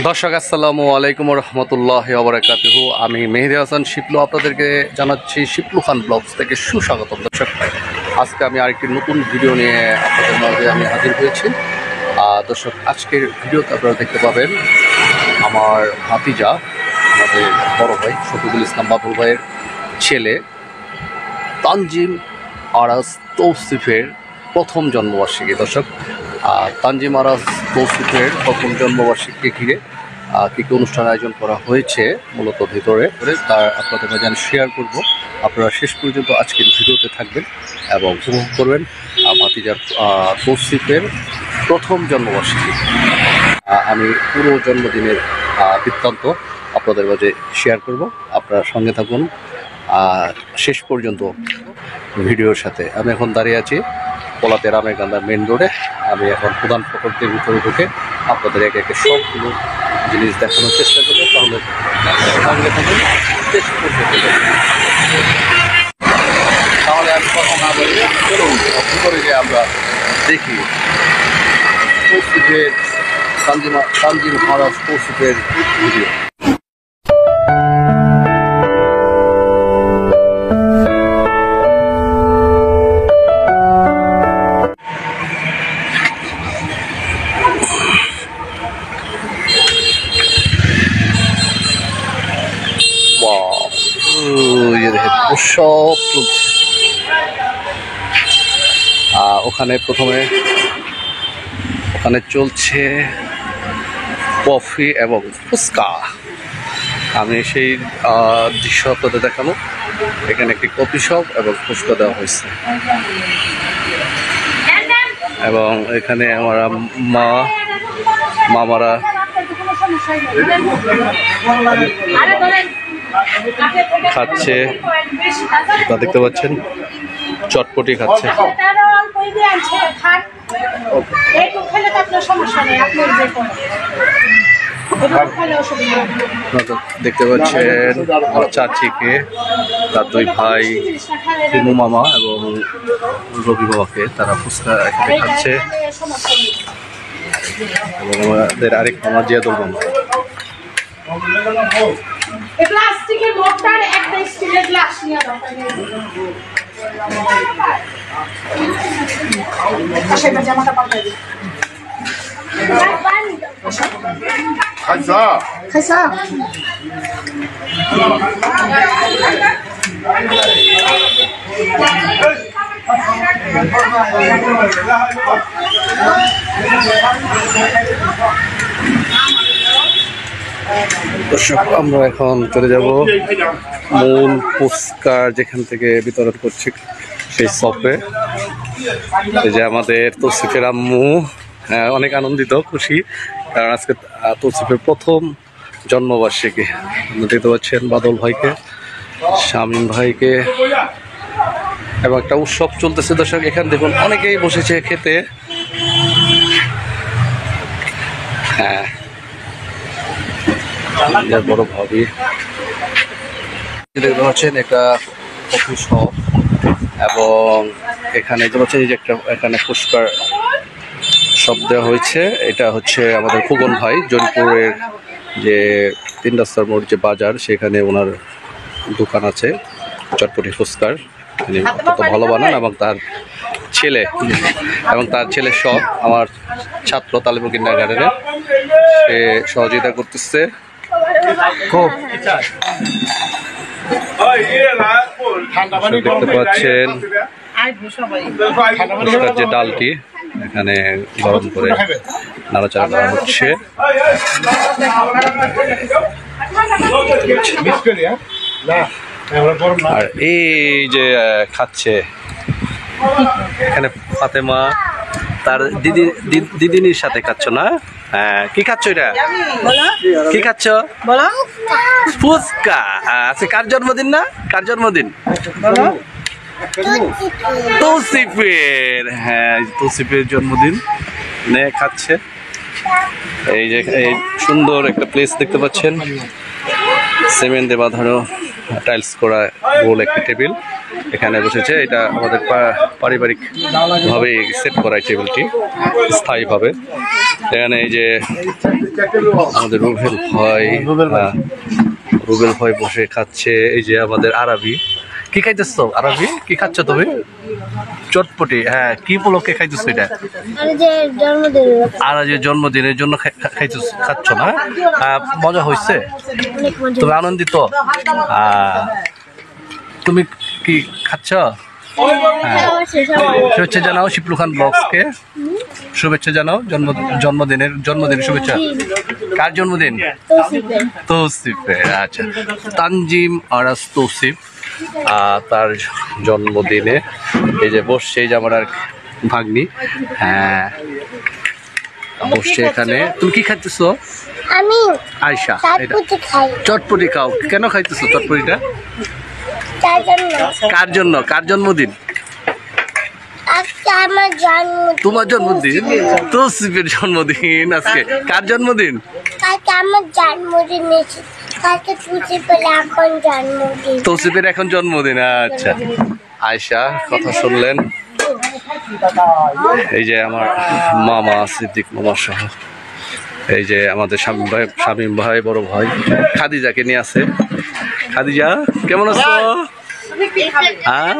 দর্শক আসসালামু আলাইকুম রহমতুল্লাহি ওয়া বারাকাতুহু। আমি মেহেদি হাসান শিপলু আপনাদেরকে জানাচ্ছি শিপলু খান ব্লগস থেকে সুস্বাগতম। দর্শক, আজকে আমি আরেকটি নতুন ভিডিও নিয়ে আপনাদের মাঝে আমি হাজির হয়েছি। দর্শক, আজকের ভিডিওতে আপনারা দেখতে পাবেন আমার ভাতিজা, আমাদের বড় ভাই শফিকুল ইসলাম বাবুল ভাইয়ের ছেলে তানজিম আরাজ তৌসিফের প্রথম জন্মবার্ষিকী। দর্শক, তানজিম আরাজ তৌসিফের প্রথম জন্মবার্ষিকীকে ঘিরে কী কী অনুষ্ঠান আয়োজন করা হয়েছে মূলত ভিতরে তার আপনাদের মাঝে আমি শেয়ার করব। আপনারা শেষ পর্যন্ত আজকের ভিডিওতে থাকবেন এবং উপভোগ করবেন ভাতিজার তৌসিফের প্রথম জন্মবার্ষিকী। আমি পুরো জন্মদিনের বৃত্তান্ত আপনাদের মাঝে শেয়ার করব। আপনারা সঙ্গে থাকুন শেষ পর্যন্ত ভিডিওর সাথে। আমি এখন দাঁড়িয়ে আছি পোলাতে রামেরকান্দা মেন রোডে। আমি এখন প্রধান প্রকল্পের ভিতরে ঢুকে আপনাদের একে একে সবগুলো জিনিস দেখানোর চেষ্টা করবো। তাহলে সঙ্গে থাকুন শেষ পর্যন্ত। তাহলে আমি কথা না বলি, চলুন ভিতরে গিয়ে আমরা দেখি তৌসিফের তানজিম আরাজ তৌসিফের ভিডিও। উৎসব চলছে। ওখানে চলছে কফি এবং ফুচকা। আমি সেই দৃশ্য আপনাদের দেখানো। এখানে একটি কফি শপ এবং ফুচকা দেওয়া হয়েছে এবং এখানে আমার মামারা খাচ্ছে, তা দেখতে পাচ্ছেন চটপটি খাচ্ছে। দেখতে পাচ্ছেন আমার চাচিকে, তার দুই ভাই তিনু মামা এবং রবি বাবাকে, তারা ফুচকা এখানে খাচ্ছে এবং আমাদের আরেক মামা জিয়াদুল মামা। প্লাস্টিকের বোতল একটা স্টিলের গ্লাস নিয়ে দাও। সেটা জামাটা পাল্টাই দিই। খাইছা দর্শক, আমরা এখন চলে যাব মূল ফুচকার যেখান থেকে বিতরণ করছি সেই শপে। এই যে আমাদের তৌসিফের আম্মু অনেক আনন্দিত, খুশি, কারণ আজকে তৌসিফের প্রথম জন্মবার্ষিকী। দেখতে পাচ্ছেন বাদল ভাইকে, শামীম ভাইকে, এবং একটা উৎসব চলতেছে। দর্শক, এখানে দেখুন অনেকেই বসেছে খেতে। হ্যাঁ, বড় ভাবি দেখতে পাচ্ছেন একটা কফি শপ এবং এখানে দেখতে পাচ্ছেন যে এখানে ফুচকার শপ দেওয়া হয়েছে। এটা হচ্ছে আমাদের ফুকন ভাই, জয়পুরের যে 3 রাস্তার মোড় যে বাজার, সেখানে ওনার দোকান আছে চটপটি ফুচকার। তিনি অত্যন্ত ভালো বানান এবং তার ছেলে সব আমার ছাত্র তালিম কিন্ডারগার্টেনে সে সহযোগিতা করতেছে। দেখতে পাচ্ছেন যে ডালটি এখানে গরম করে নাড়াচাড়া করা হচ্ছে। আর এই যে খাচ্ছে এখানে ফাতেমা, তার দিদিনির সাথে খাচ্ছ না? হ্যাঁ, কি খাচ্ছ এটা? কি খাচ্ছ? ফুচকা। আজকে কার জন্মদিন? না কার জন্মদিন? তৌসিফের। হ্যাঁ, তৌসিফের জন্মদিন নে খাচ্ছে। এই যে এই সুন্দর একটা প্লেস দেখতে পাচ্ছেন, সিমেন্টে বাঁধানো টাইলস করা গোল একটি টেবিল এখানে বসেছে। এটা আমাদের পারিবারিকভাবে সেট করা টেবিলটি স্থায়ীভাবে। এখানে এই যে আমাদের রুবেল ভাই, হ্যাঁ, রুবেল ভাই বসে খাচ্ছে। এই যে আমাদের আরবি, কি খাইতেছ আরবি? কি খাচ্ছ তুমি? চটপটি, হ্যাঁ। কি উপলক্ষে খাইতেছ এটা? আর যে জন্মদিনের জন্য খাচ্ছ না? মজা হয়েছে? তুমি আনন্দিত? তুমি কি খাচ্ছ? শুভেচ্ছা জানাও শিপলু খান ব্লগসকে, শুভেচ্ছা জানাও জন্মদিনের শুভেচ্ছা। কার জন্মদিন? তৌসিফের। আচ্ছা, তানজিম আরাস তৌসিফ, তার জন্মদিনে এই যে বসছে, এই যে আমার আর ভাগ্নি, হ্যাঁ, বসছে এখানে। তুমি কি খাইতেছো? আমি আয়শা চটপটি খাই। চটপটি খাও, কেন খাইতেছো চটপটিটা? তার জন্য কার জন্মদিন? আজকে আমার জন্মদিন। তোমার জন্মদিন? তৌসিফের জন্মদিন আজকে। কার জন্মদিন? কালকে আমার জন্মদিন এসে, কালকে তৌসিফের এখন জন্মদিন। তৌসিফের এখন জন্মদিন। আচ্ছা, আয়শা কথা শুনলেন। এই যে আমার মামা সিদ্দিক মামা সহ, এই যে আমাদের শামীম ভাই বড় ভাই খাদিজাকে নিয়ে আছে। খাদিজা কেমন আছো? হ্যাঁ,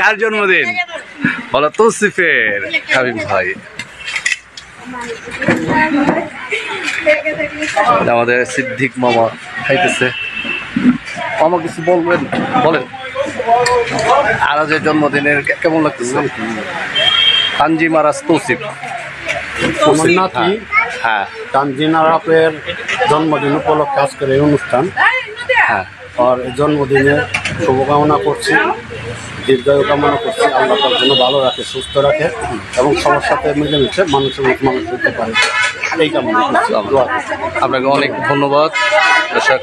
কার জন্মদিন বলো? তৌসিফের। শামীম ভাই, আমাদের সিদ্দিক মামা খাইতেছে। মামা কিছু বলবেন? বলেন। আরাজের জন্মদিনের কেমন লাগতেছে? তানজিম আরাস তৌসিফ, হ্যাঁ, তানজিম আরাফের জন্মদিন উপলক্ষে আজকের এই অনুষ্ঠান। হ্যাঁ, আর এই জন্মদিনে শুভকামনা করছি, দীর্ঘায়ু কামনা করছি। আল্লাহ তার জন্য ভালো রাখে, সুস্থ রাখে এবং সবার সাথে মিলেমিশে মানুষের মতো মানুষ হতে পারে, এই কামনা করছি। আপনাকে অনেক ধন্যবাদ। দর্শক,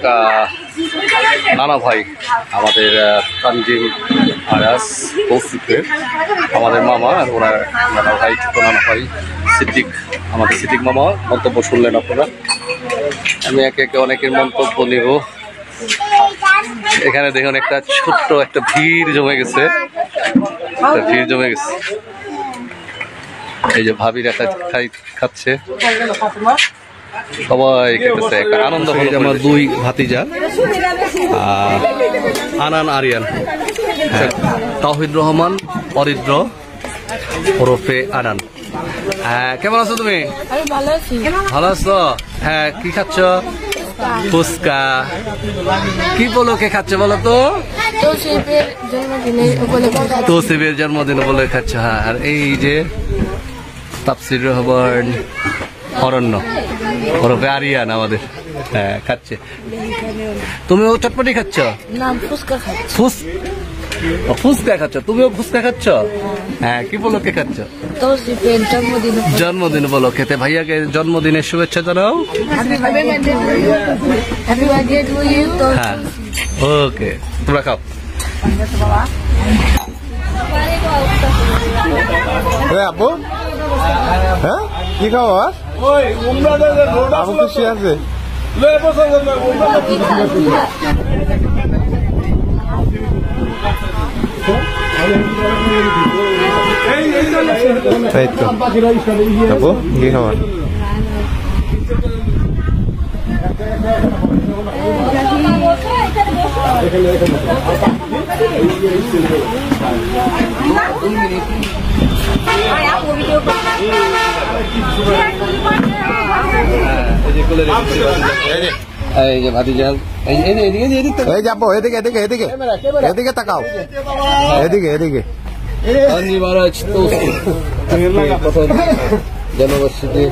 নানা ভাই আমাদের তানজিম আরাস তৌসিফের আমাদের মামা, আর ওনার নানা ভাই, ছোট নানা ভাই সিদ্দিক, আমাদের সিদ্দিক মামা মন্তব্য শুনলেন আপনারা। আমি একে একে অনেকের মন্তব্য নিব। এখানে দেখুন একটা ছোট্ট একটা ভিড় জমে গেছে, এই যে ভাবিরা খাচ্ছে, সবাই খেতেছে, একটা আনন্দ। আমার দুই ভাতিজা, আনান আরিয়ান, তাওহিদ রহমান অরিদ্র ওরফে আনান। হ্যাঁ, কেমন আছো তুমি? ভালো আছো? হ্যাঁ, কি খাচ্ছ? ফুচকা। কি বলো, কে খাচ্ছে বলো তো? তৌসিফের জন্মদিন উপলক্ষে খাচ্ছ। হ্যাঁ, আর এই যে তাফসির রহমান অরণ্য ওরফে আরিয়ান আমাদের, হ্যাঁ, খাচ্ছে। তুমিও চটপটি খাচ্ছ? ফুচকা খাচ্ছ? তুমিও ফুচকা খাচ্ছ? হ্যাঁ, কি উপলক্ষে খাচ্ছ? জন্মদিন উপলক্ষে। ভাইয়াকে জন্মদিনের শুভেচ্ছা জানাও। হ্যাঁ, ওকে, তোমরা খাও। আপু, হ্যাঁ, কি খাবার? আবু খুশি আছে? আপু, কি খাবার? এই যে ভাতিজা, এই যাবো, এদিকে এদিকে এদিকে এদিকে তাকাও, এদিকে এদিকে। তানজিম আরাস তৌসিফ প্রথম জন্মবার্ষিকী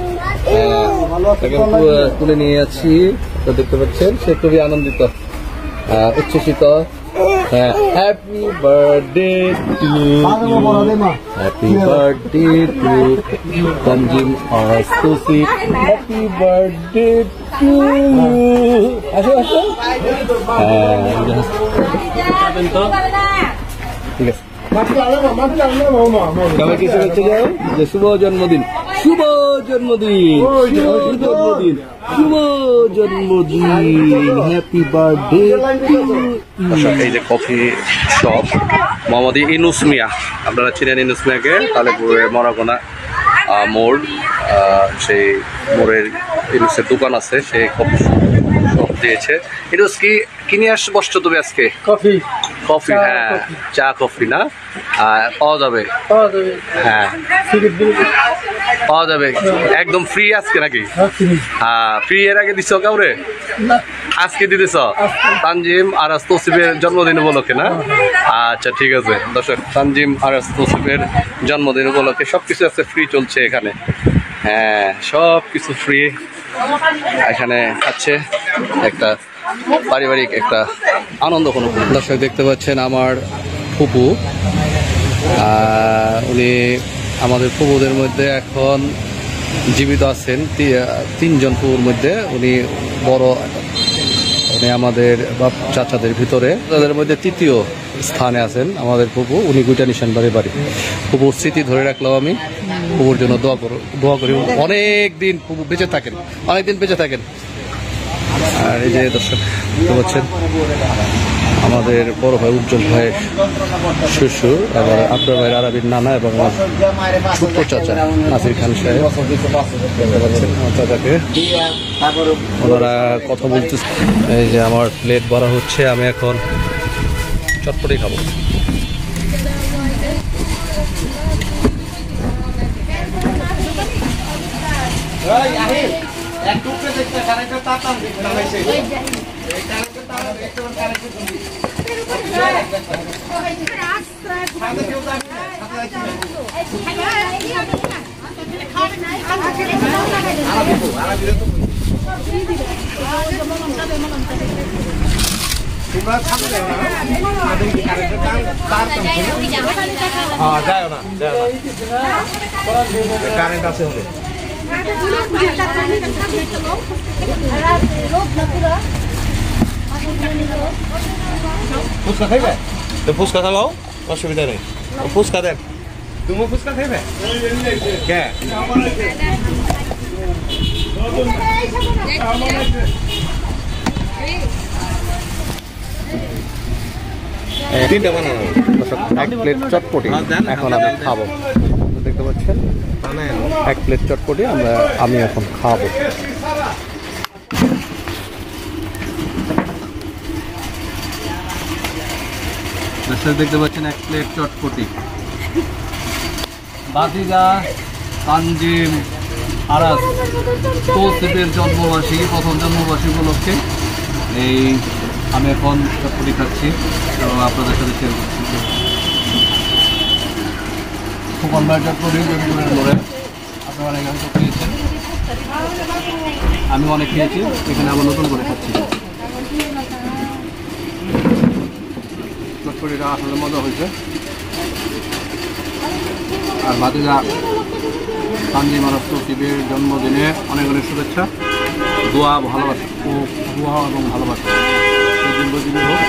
তাকে তুলে নিয়ে আছি, তো দেখতে পাচ্ছেন সে খুবই আনন্দিত, উচ্ছ্বসিত। Happy birthday to you, happy birthday to Tanzim Aras Tausif, happy birthday to you. আসো আসো, ঠিক আছে। সবাই কিছু বলতে যাও যে শুভ জন্মদিন, শুভ জন্মদিন, শুভ জন্মদিন, শুভ জন্মদিন, হ্যাপি বার্থডে। এই যে কফি শপ মোহাম্মদ ইনুস মিয়া, আপনারা চিনেন ইনুস মিয়াকে, তালেপুরের মরাগোনা মোড়, সেই মোড়ের ইলিশের দোকান আছে, সে কফি শপ দিয়েছে। এটা কি নিয়ে বসছো তুমি আজকে? কফি কফি, হ্যাঁ, চা কফি না পাওয়া যাবে? হ্যাঁ পাওয়া যাবে, একদম ফ্রি আজকে নাকি? হ্যাঁ ফ্রি। এর আগে দিছ কাউরে? আজকে দিতেছ তানজিম আরাজ তৌসিফের জন্মদিন উপলক্ষে না? আচ্ছা ঠিক আছে দর্শক, তানজিম আরাজ তৌসিফের জন্মদিন উপলক্ষে সবকিছু আছে, ফ্রি চলছে এখানে। হ্যাঁ সব কিছু ফ্রি এখানে আছে, একটা পারিবারিক একটা আনন্দ কোনো। দর্শক দেখতে পাচ্ছেন আমার ফুপু, উনি আমাদের ফুপুদের মধ্যে এখন জীবিত আছেন তিনজন ফুপুর মধ্যে। উনি বড়, উনি আমাদের বাপ চাচাদের ভিতরে তাদের মধ্যে তৃতীয় স্থানে আছেন আমাদের ফুপু। উনি গুইটা নিশানবাড়ির বাড়ি। ফুপুর স্মৃতি ধরে রাখলাম আমি, ফুপুর জন্য দোয়া করি অনেক দিন ফুপু বেঁচে থাকেন, অনেক দিন বেঁচে থাকেন। আর এই যে দর্শক দেখতে পাচ্ছেন আমাদের বড় ভাই উজ্জ্বল ভাইয়ের শ্বশুর, আবার আব্দুল ভাইয়ের আরবির নানা এবং আমার ছোট্ট চাচা নাসির খান সাহেব দেখতে পাচ্ছেন আমার চাচাকে। ওনারা কথা বলতেছে। এই যে আমার প্লেট ভরা হচ্ছে, আমি এখন চটপটি খাবো। কারেন্ট আছে হলে ফুচকা খাইবে? ফুচকা খাও, অসুবিধা নেই। ফুচকা দেন, তুমি ফুচকা খাইবে কে? তিনটা বানানো এক প্লেট চটপটি এখন আমি খাবো। দেখতে পাচ্ছেন এক প্লেট চটপটি আমি এখন খাবো। দেখতে পাচ্ছেন এক প্লেট চটপটি। বাতিজা তানজিম আরাজ তৌসিফের জন্মবার্ষিকী, প্রথম জন্মবার্ষিকী উপলক্ষে এই আমি এখন চটপটি খাচ্ছি এবং আপনাদের সাথে শেয়ার করছি। সুপার চটপটি মোড়ে আপনারা অনেক আগে খেয়েছেন, আমি অনেক খেয়েছি, এখানে আবার নতুন করে খাচ্ছি। চটপটিটা আসলে মজা হয়েছে। আর বাতিজা তানজিম আরাজ তৌসিফের জন্মদিনে অনেক অনেক শুভেচ্ছা, দোয়া, ভালোবাসা, দোয়া এবং ভালোবাসা দীর্ঘজীবী হোক,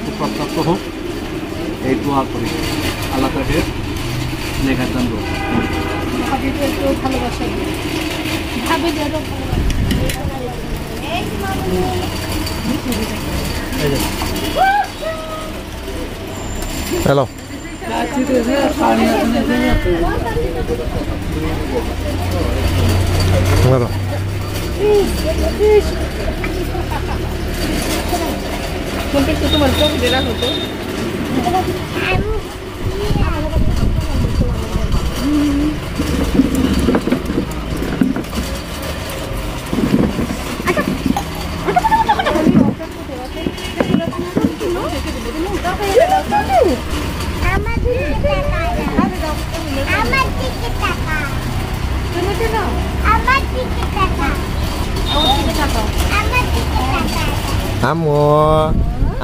সুপ্রাপ্ত হোক, এই দোয়া করি। আল্লাহ তাকে লেখার জন্য হ্যালো তোমার চোখ দিয়ে রাখো তো।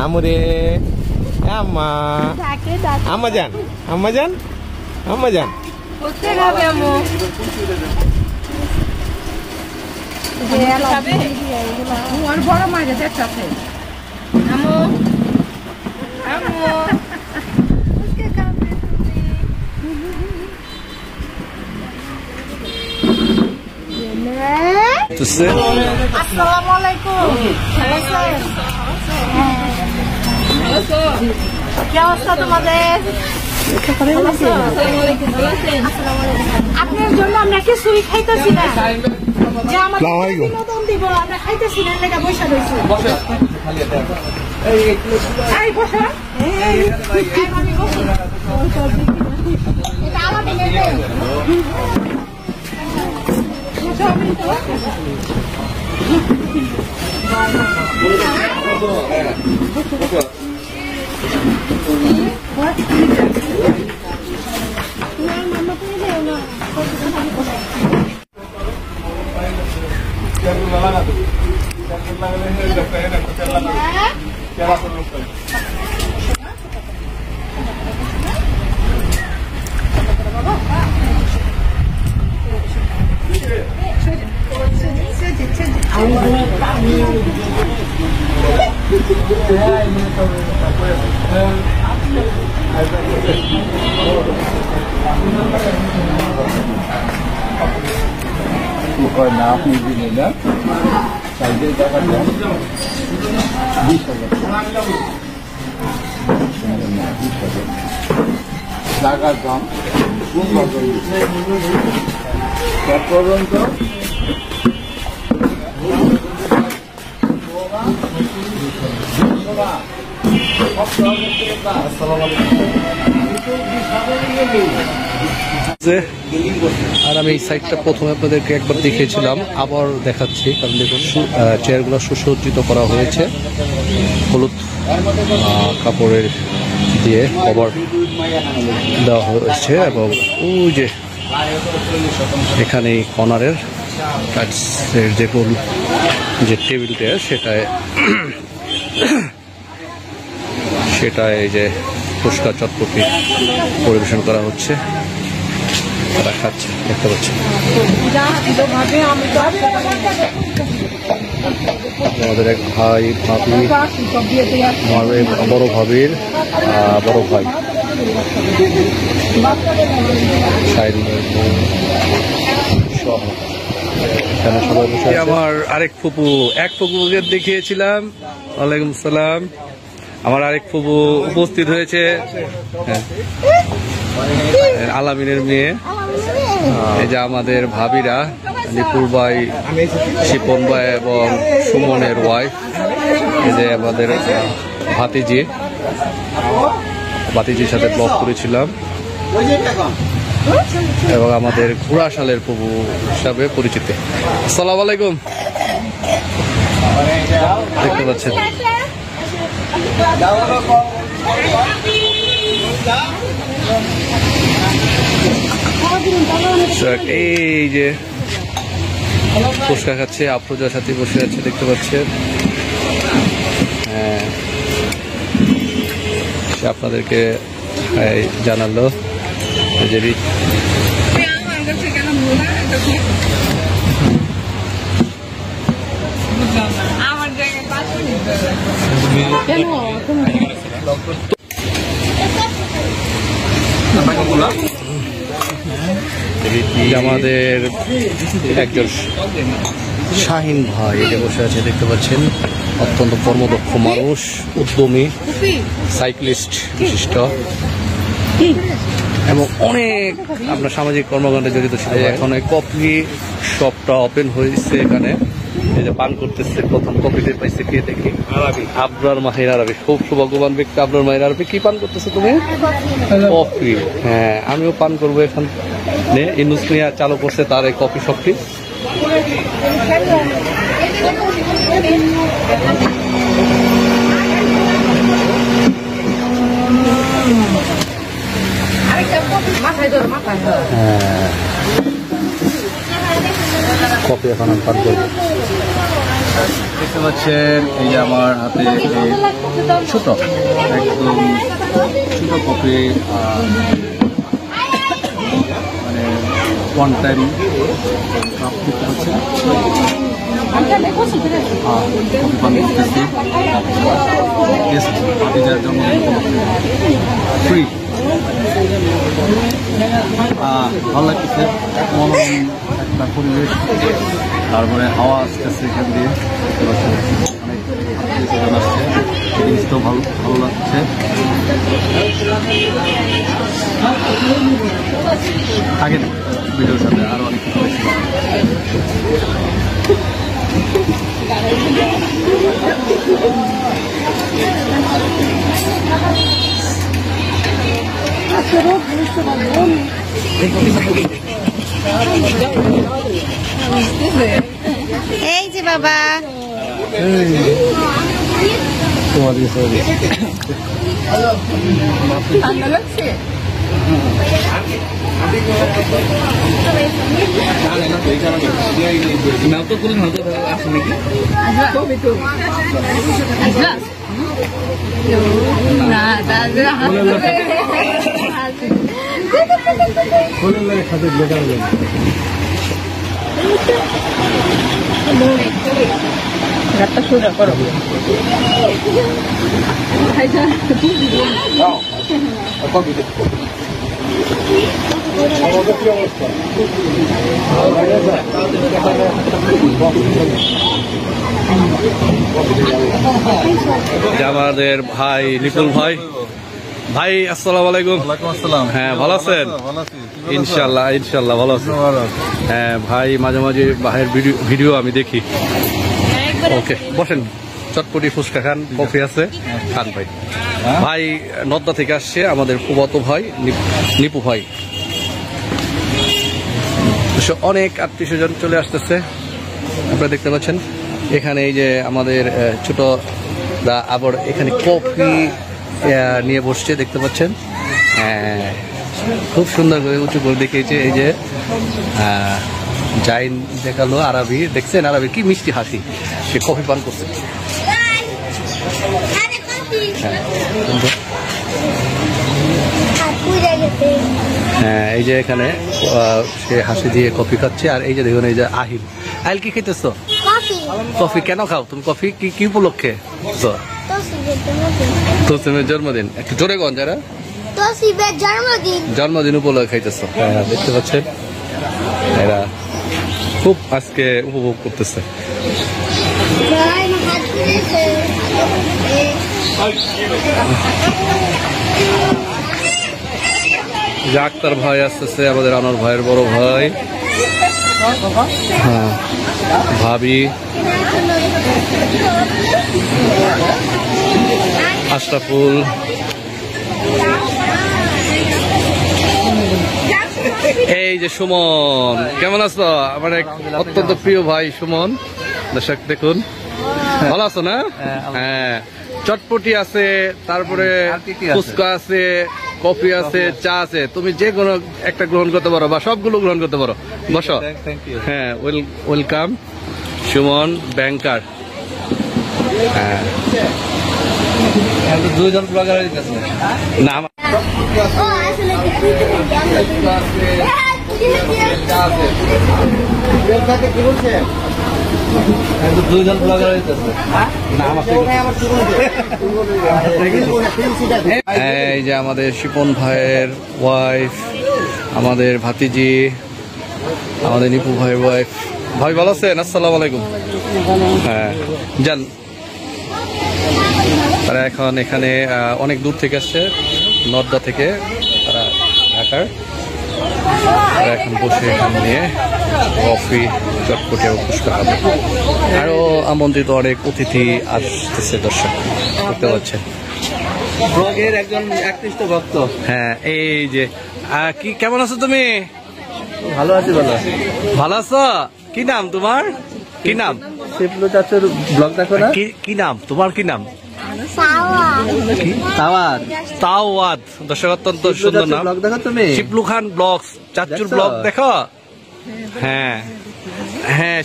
আমরে আম্মা আম্মা যান, আম্মা যান, আম্মা যান। বড় মাঝে দেখতে আসসালামু আলাইকুম। কি অবস্থা তোমাদের? আপনার জন্য আমরা কিছুই খাইতেছি না যে আমাদের বিনোদন দিব আমরা খাইতেছি না লেগে বসে রয়েছি এই বসা আমি বসি এটা আমাদের নেবে না আপনি দিলে না সাইডে টাকা দেন 20,000 টাকার দাম কোন পর্যন্ত আর আমি এই সাইডটা প্রথমে আপনাদেরকে একবার দেখিয়েছিলাম, আবার দেখাচ্ছি। কারণ দেখুন চেয়ারগুলো সুসজ্জিত করা হয়েছে হলুদ কাপড়ের দিয়ে কভার দেওয়া হয়েছে, এবং ওই যে এখানে কর্নারের কাছের যে গোল যে টেবিলটা সেটায় এই যে ফুচকা চটপটি পরিবেশন করা হচ্ছে, তারা খাচ্ছে, দেখতে পাচ্ছি। আমাদের এক ভাই ভাবি, বড় ভাবির বড় ভাই সহ এখানে সবাই বসে আছে। আমার আরেক ফুপু, এক ফুপুকে দেখিয়েছিলাম, ওয়ালাইকুম সালাম। আমার আরেক ফুপু উপস্থিত হয়েছে, আলামিনের মেয়ে। এই যে আমাদের ভাবিরা, নিপুর ভাই, শিপন ভাই এবং সুমনের ওয়াইফ। এই যে আমাদের ভাতিজির সাথে ব্লগ করেছিলাম, এবং আমাদের ঘোড়াশালের প্রভু হিসাবে পরিচিত। আসসালামু আলাইকুম, দেখতে পাচ্ছেন এই যে ফুচকা খাচ্ছে, আফরোজার সাথে বসে আছে, দেখতে পাচ্ছেন। হ্যাঁ, সে আপনাদেরকে জানালো যে আমাদের একজন শাহিন ভাই এটা বসে আছে, দেখতে পাচ্ছেন। অত্যন্ত কর্মদক্ষ মানুষ, উদ্যমী, সাইক্লিস্ট বিশিষ্ট, এবং অনেক আপনার সামাজিক কর্মকাণ্ডে জড়িত ছিল। এখন এই কফি শপটা ওপেন হয়েছে এখানে। এই যে পান করতেছে, প্রথম কফিতে পাইছে কে দেখি, আবরার মাহির আরবি। খুব সৌভাগ্যবান ব্যক্তি আবরার মাহির আরবি। কি পান করতেছে তুমি? কফি। হ্যাঁ, আমিও পান করবো এখানে। ইনুস মিয়া চালু করছে তার এই কফি শপটি। কফি এখন আমি পান করবো। দেখতে পাচ্ছেন এই যে আমার হাতে ছোট, একদম ছোট কফি, মানে ওয়ান টাইম কাপ দেখতে পাচ্ছেন। কফি পান করতেছি, ভাতিজার জন্মদিন ফ্রি। ভালো লাগতেছে, মনোরম একটা পরিবেশ, তারপরে হাওয়া আসতেছে এখান দিয়ে, অনেক আসছে, জিনিসটাও ভালো লাগছে। থাকেন ভিডিওর সাথে আরো অনেক কিছু বেশি এই যে বাবা ঠান্ডা লাগছে রাতটা সোজা করো আমাদের ভাই নিপুল ভাই ভাই আসসালামু আলাইকুম। হ্যাঁ ভালো আছেন? ইনশাল্লাহ ইনশাল্লাহ ভালো আছেন। হ্যাঁ ভাই মাঝে মাঝে ভাইয়ের ভিডিও আমি দেখি। ওকে বসেন, চটপটি ফুচকা খান, কফি আছে খান ভাই। ভাই নদ্দা থেকে আসছে, আমাদের ফুফাতো ভাই নিপু ভাই। অনেক আত্মীয় স্বজন চলে আসতেছে, আপনারা দেখতে পাচ্ছেন। এখানে এই যে আমাদের ছোট দা আবার এখানে কফি নিয়ে বসছে, দেখতে পাচ্ছেন। খুব সুন্দর করে উঁচু করে দেখিয়েছে। এই যে জাইন দেখালো, আরবি দেখছেন, আরবি কি মিষ্টি হাসি, সে কফি পান করছে। হ্যাঁ এই যে এখানে সে হাসি দিয়ে কফি খাচ্ছে। আর এই যে দেখুন এই যে আহিল, আহিল কি খেতেছো? কফি কেন খাও তুমি? কফি কি কি উপলক্ষে? তোসিমের জন্মদিন। একটু জোরে কোন যারা জন্মদিন উপলক্ষে খাইতেছো। হ্যাঁ দেখতে পাচ্ছেন, এরা খুব আজকে উপভোগ করতেছে। যে আক্তার ভাই আসতেছে, আমাদের আনোয়ার ভাইয়ের বড় ভাই। হ্যাঁ ভাবি, আশরাফুল, এই যে সুমন। কেমন আছো? আমার এক অত্যন্ত প্রিয় ভাই সুমন। দর্শক দেখুন, ভালো আছো না? হ্যাঁ চটপটি আছে, তারপরে ফুচকা আছে, কফি আছে, চা আছে। তুমি যে কোনো একটা গ্রহণ করতে পারো বা সবগুলো গ্রহণ করতে পারো। বসো। হ্যাঁ ওয়েলকাম সুমন ব্যাংকার। হ্যাঁ দুজন ব্লগার না দুজন ব্লগার এই যে আমাদের শিপন ভাইয়ের ওয়াইফ, আমাদের ভাতিজি, আমাদের নিপু ভাইয়ের ওয়াইফ। ভাই ভালো আছেন? আসসালামু আলাইকুম। হ্যাঁ যান। তারা এখন এখানে অনেক দূর থেকে আসছে, নর্দা থেকে, তারা ঢাকার। তারা এখন বসে এখানে নিয়ে কফি, চটপটি এবং ফুচকা খাবে। আরও আমন্ত্রিত অনেক অতিথি আসতেছে, দর্শক দেখতে পাচ্ছেন। ব্লগের একজন একনিষ্ঠ ভক্ত। হ্যাঁ এই যে কি কেমন আছো তুমি? ভালো আছি। ভালো আছি। ভালো আছো? কি নাম তোমার? কি নাম? শিপলু চাচুর ব্লগ দেখো না? কি নাম তোমার? কি নাম? তাওয়াদ। দর্শক অত্যন্ত সুন্দর নাম। শিপলু খান ব্লগস, চাচুর ব্লগ দেখো। হ্যাঁ হ্যাঁ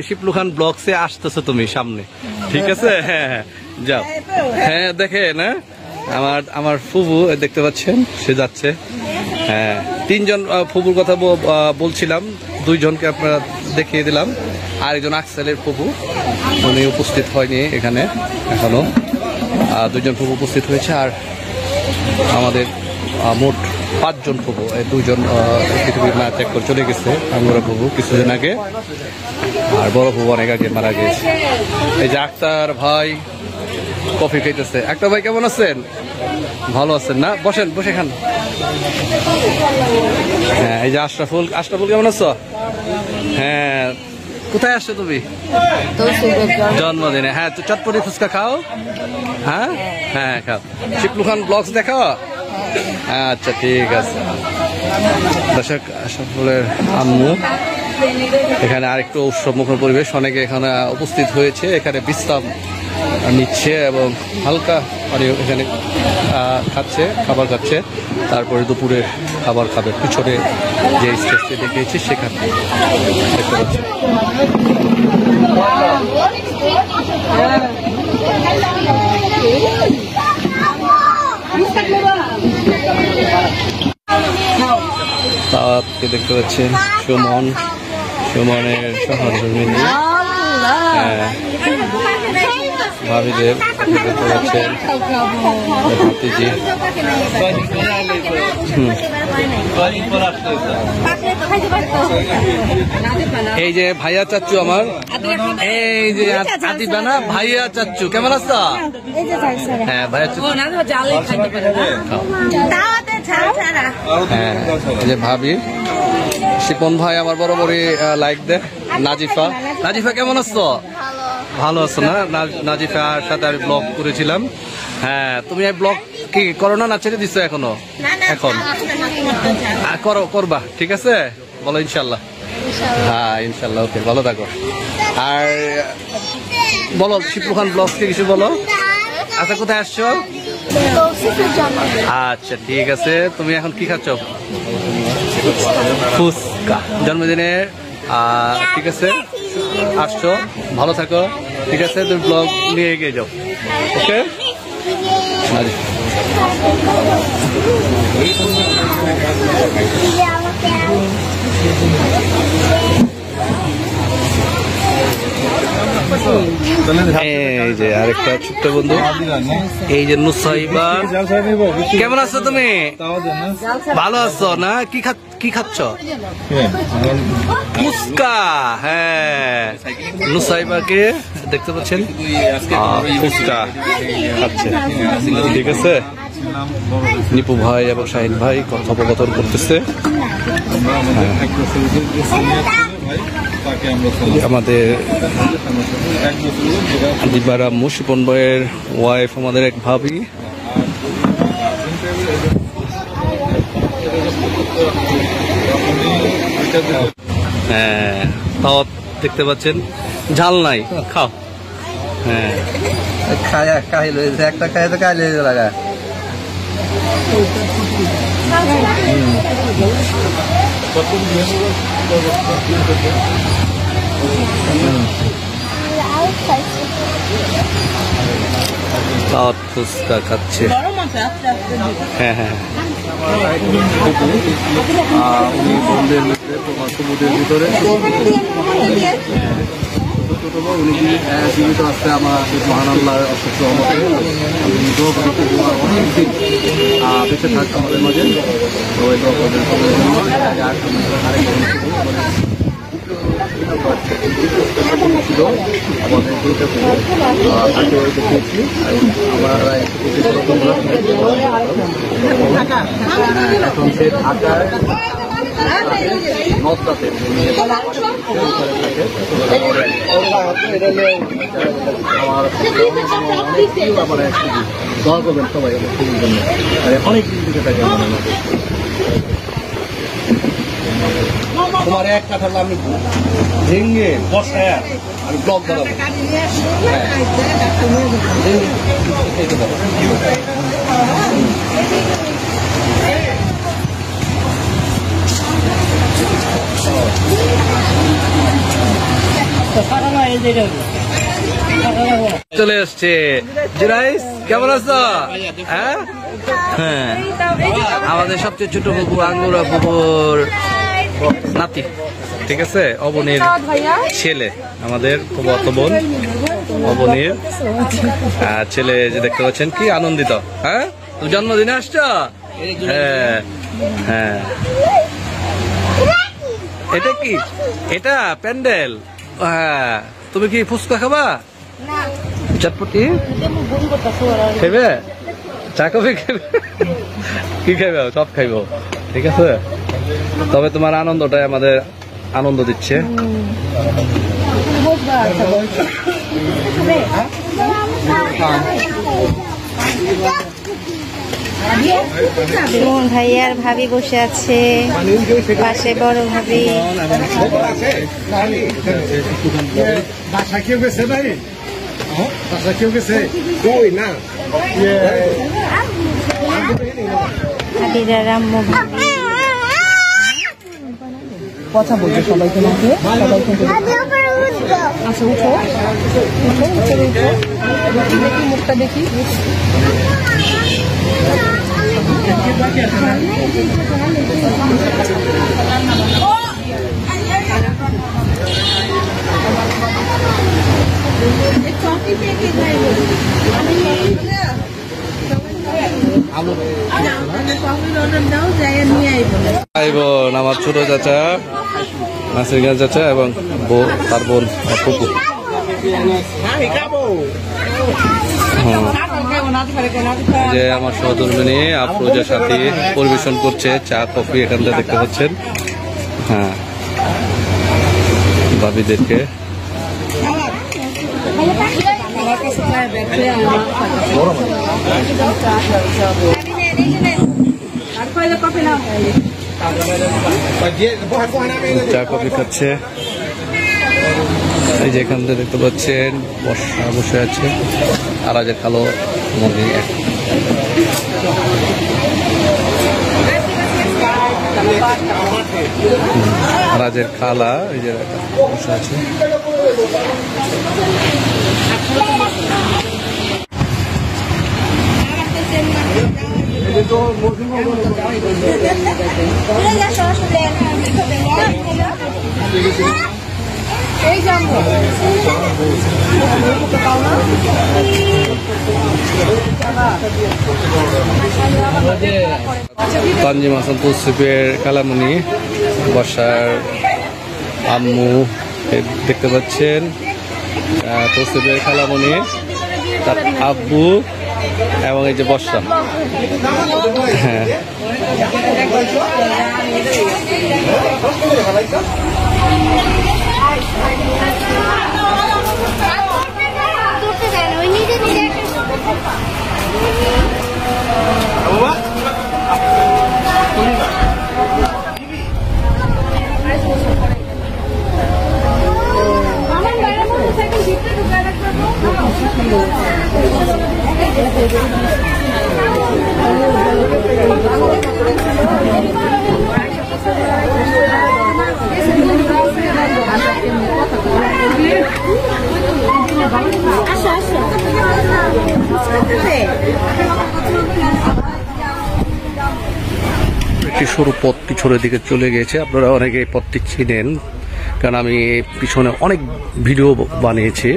শিপলু খান ব্লগসে আসতেছো তুমি সামনে, ঠিক আছে? হ্যাঁ হ্যাঁ যাও। হ্যাঁ দেখে না আমার ফুবু দেখতে পাচ্ছেন, সে যাচ্ছে। হ্যাঁ তিনজন ফুবুর কথা বলছিলাম, দুইজনকে আপনারা দেখিয়ে দিলাম। আরেকজন আকসেলের ফুবু, উনি উপস্থিত হয়নি এখানে এখনো। দুইজন ফুবু উপস্থিত হয়েছে। আর আমাদের মোট 5 জন ফুবু, এই 2 জন পৃথিবীর না ত্যাগ করে চলে গেছে। আঙ্গুরা ফুবু কিছুদিন আগে, আর বড় ফুবু অনেক আগে মারা গেছে। এই যে আক্তার ভাই, কফি খাইতেছে। একটা ভাই কেমন আছেন? ভালো আছেন না? বসেন, বসে খান। হ্যাঁ, এই যে আশরাফুল। আশরাফুল কেমন আছো? হ্যাঁ, কোথায় আসছো তুমি? জন্মদিনে। হ্যাঁ, তো চটপটি ফুচকা খাও। হ্যাঁ হ্যাঁ, খাও। শিপলু খান ব্লগস দেখো। আচ্ছা, ঠিক আছে। দর্শক, আশরাফুলের আম্মু এখানে আরেকটু উৎসবমুখর পরিবেশ, অনেকে এখানে উপস্থিত হয়েছে, এখানে বিশ্রাম নিচ্ছে এবং হালকা মানে এখানে খাচ্ছে, খাবার খাচ্ছে। তারপরে দুপুরে খাবার খাবে পিছনে যে স্টেজটি দেখিয়েছি সেখানে দেখতে পাচ্ছি। তাকে দেখতে পাচ্ছেন সুমনের সহধর্মিনী। হ্যাঁ, ভাবিদের দেখতে পাচ্ছেন ভাতিজি। এই যে ভাইয়া চাচ্চু আমার, এই যে আদিবা না ভাইয়া চাচ্চু, কেমন আছো? হ্যাঁ ভাইয়া চাচ্চু। হ্যাঁ, এই যে ভাবি শিপন ভাই আমার বরাবরই লাইক দেয়। নাজিফা, নাজিফা কেমন আছো? ভালো আছো না? নাজিফার সাথে আমি ব্লগ করেছিলাম। হ্যাঁ, তুমি এই ব্লগ কি করো না ছেড়ে দিছো এখনো? এখন করো, করবা, ঠিক আছে? বলো ইনশাল্লাহ। হ্যাঁ ইনশাল্লাহ, ওকে, ভালো থাকো। আর বলো শিপলু খান ব্লগকে কিছু বলো। আচ্ছা, কোথায় আসছো? আচ্ছা, ঠিক আছে। তুমি এখন কি খাচ্ছ? ফুচকা। জন্মদিনের ঠিক আছে, আসছো, ভালো থাকো, ঠিক আছে? তুমি ব্লগ নিয়ে এগিয়ে যাও, ওকে? এই যে আরেকটা ছোট্ট বন্ধু, এই যে নুসাইবা। কেমন আছো তুমি? ভালো আছো না? কি খাচ্ছ? ফুচকা। হ্যাঁ, নুসাইবাকে দেখতে পাচ্ছেন ফুচকা খাচ্ছে, ঠিক আছে? নিপু ভাই এবং শাহিন ভাই কথোপকথন করতেছে। আমাদের দিবার আম্মু, শিপন ভাইয়ের ওয়াইফ, আমাদের এক ভাবি। হ্যাঁ, তাও দেখতে পাচ্ছেন, ঝাল নাই, খাও। হ্যাঁ, খায়া খাইলো, একটা খাই তো খাইলে লাগা। ফুচকা খাচ্ছে। হ্যাঁ হ্যাঁ, উনি বন্ধের সমুদ্রের ভিতরে উনি জীবিত আসতে আমার মহান আল্লাহর অশেষ রহমতে অনেক দিন বেঁচে থাক আমাদের মাঝে। তো এই ছিল আমাদের তাকে দেখিয়েছি। আমরা এখন সে ঢাকায় নদটাতে আমার দোয়া করবেন সবাই জন্য, অনেক দিন থেকে থাকে। তোমার এক কথা আমি ভেঙে বসায় আমি ব্লগ বানাবো। চলে আসছে জুরাইস, কেমন আছো? হ্যাঁ হ্যাঁ, আমাদের সবচেয়ে ছোট বুবু, আঙ্গুরা বুবুর নাতি, ঠিক আছে? অবনীর ছেলে, আমাদের ফুফাতো বোন অবনীর ছেলে। যে দেখতে পাচ্ছেন কি আনন্দিত। হ্যাঁ, তুমি জন্মদিনে আসছো? হ্যাঁ হ্যাঁ। এটা কি? এটা প্যান্ডেল। হ্যাঁ, তুমি কি ফুচকা খাবা? চটপটি খাইবে? চা কফি খাইবে? কি খাইবে? সব খাইব, ঠিক আছে। তবে তোমার আনন্দটাই আমাদের আনন্দ দিচ্ছে। সুমন ভাইয়ার ভাবি বসে আছে, পাশে বড় ভাবি। ভাবিরা রাম্মু ভাবি কথা বলছে সবাই তোমাকে, সবাই কিন্তু আচ্ছা উঠো উঠো উঠো উঠো দেখি মুখটা দেখি। ভাই বোন, আমার ছোট চাচা নাসির খান চাচা এবং তার বোন পুপু। যে আমার সহধর্মিনী আফরোজার সাথে পরিবেশন করছে চা কফি, এখান থেকে দেখতে পাচ্ছেন। হ্যাঁ, ভাবিদেরকে চা কফি খাচ্ছে। এই যে এখান থেকে দেখতে পাচ্ছেন বর্ষা বসে আছে, আর আজ কালো মুরগি রাজের খালা এই যে বসে আছে। তানজিম হাসান তৌসিফের খালামণি বর্ষার আম্মু দেখতে পাচ্ছেন, তৌসিফের খালামণি তার আব্বু এবং এই যে বর্ষা। হ্যাঁ, একটি সরু পথ পিছনের দিকে চলে গিয়েছে। আপনারা অনেকে এই পথটি চিনেন, কারণ আমি পিছনে অনেক ভিডিও বানিয়েছি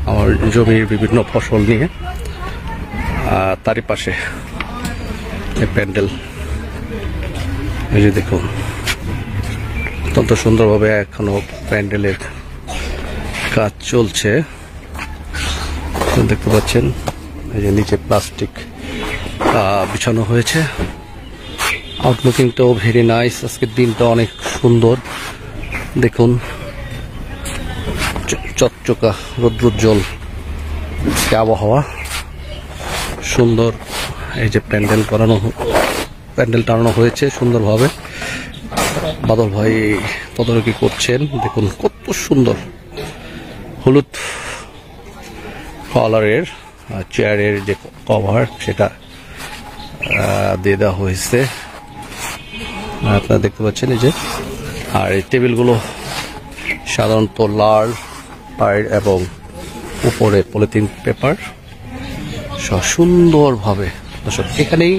আমার জমির বিভিন্ন ফসল নিয়ে। তারই পাশে এই প্যান্ডেল, এই যে দেখুন অত্যন্ত সুন্দরভাবে এখনো প্যান্ডেলের কাজ চলছে। দেখতে পাচ্ছেন এই যে নিচে প্লাস্টিক বিছানো হয়েছে। আউটলুকিংটাও ভেরি নাইস। আজকের দিনটা অনেক সুন্দর, দেখুন চকচকা রৌদ্রোজ্জ্বল আবহাওয়া, সুন্দর। এই যে প্যান্ডেল টানানো হয়েছে সুন্দরভাবে। বাদল ভাই তদারকি করছেন, দেখুন কত সুন্দর হলুদ কালারের চেয়ারের যে কভার সেটা দিয়ে দেওয়া হয়েছে, আপনারা দেখতে পাচ্ছেন এই যে। আর এই টেবিলগুলো সাধারণত লাল পায়ের এবং উপরে পলিথিন পেপার সব সুন্দরভাবে। দর্শক, এখানেই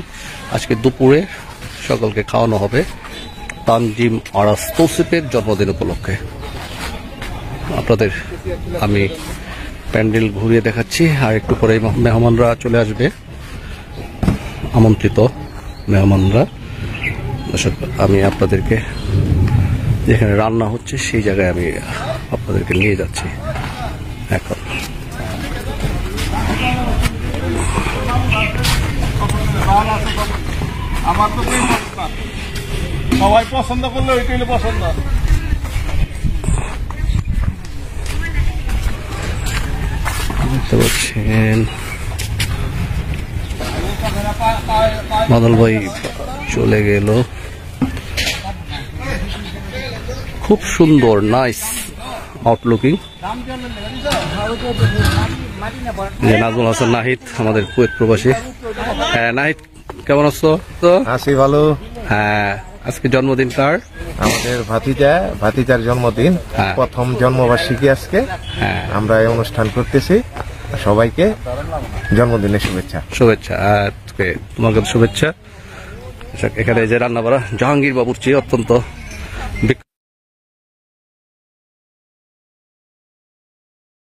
আজকে দুপুরে সকলকে খাওয়ানো হবে তানজিম আরাস তৌসিফের জন্মদিন উপলক্ষে। আপনাদের আমি প্যান্ডেল ঘুরিয়ে দেখাচ্ছি, আর একটু পরে মেহমানরা চলে আসবে, আমন্ত্রিত মেহমানরা। দর্শক, আমি আপনাদেরকে যেখানে রান্না হচ্ছে সেই জায়গায় আমি আপনাদেরকে নিয়ে যাচ্ছি এখন। আমার তো সেই পছন্দ না। সবাই পছন্দ করলে ওইটাই হলো পছন্দ। দেখতে পাচ্ছেন বাদল ভাই চলে গেল। খুব সুন্দর, নাইস আউটলুকিং। নাজমুল হাসান নাহিদ, আমাদের কুয়েত প্রবাসী। হ্যাঁ নাহিদ, কেমন আছো? তো আছি ভালো। হ্যাঁ, আজকে জন্মদিন কার? আমাদের ভাতিজার জন্মদিন, হ্যাঁ। প্রথম জন্মবার্ষিকী আজকে। হ্যাঁ, আমরা এই অনুষ্ঠান করতেছি, সবাইকে জন্মদিনের শুভেচ্ছা। শুভেচ্ছা। আজকে তোমাকে শুভেচ্ছা। এখানে যে রান্না বাড়া জাহাঙ্গীর বাবুর চেয়ে অত্যন্ত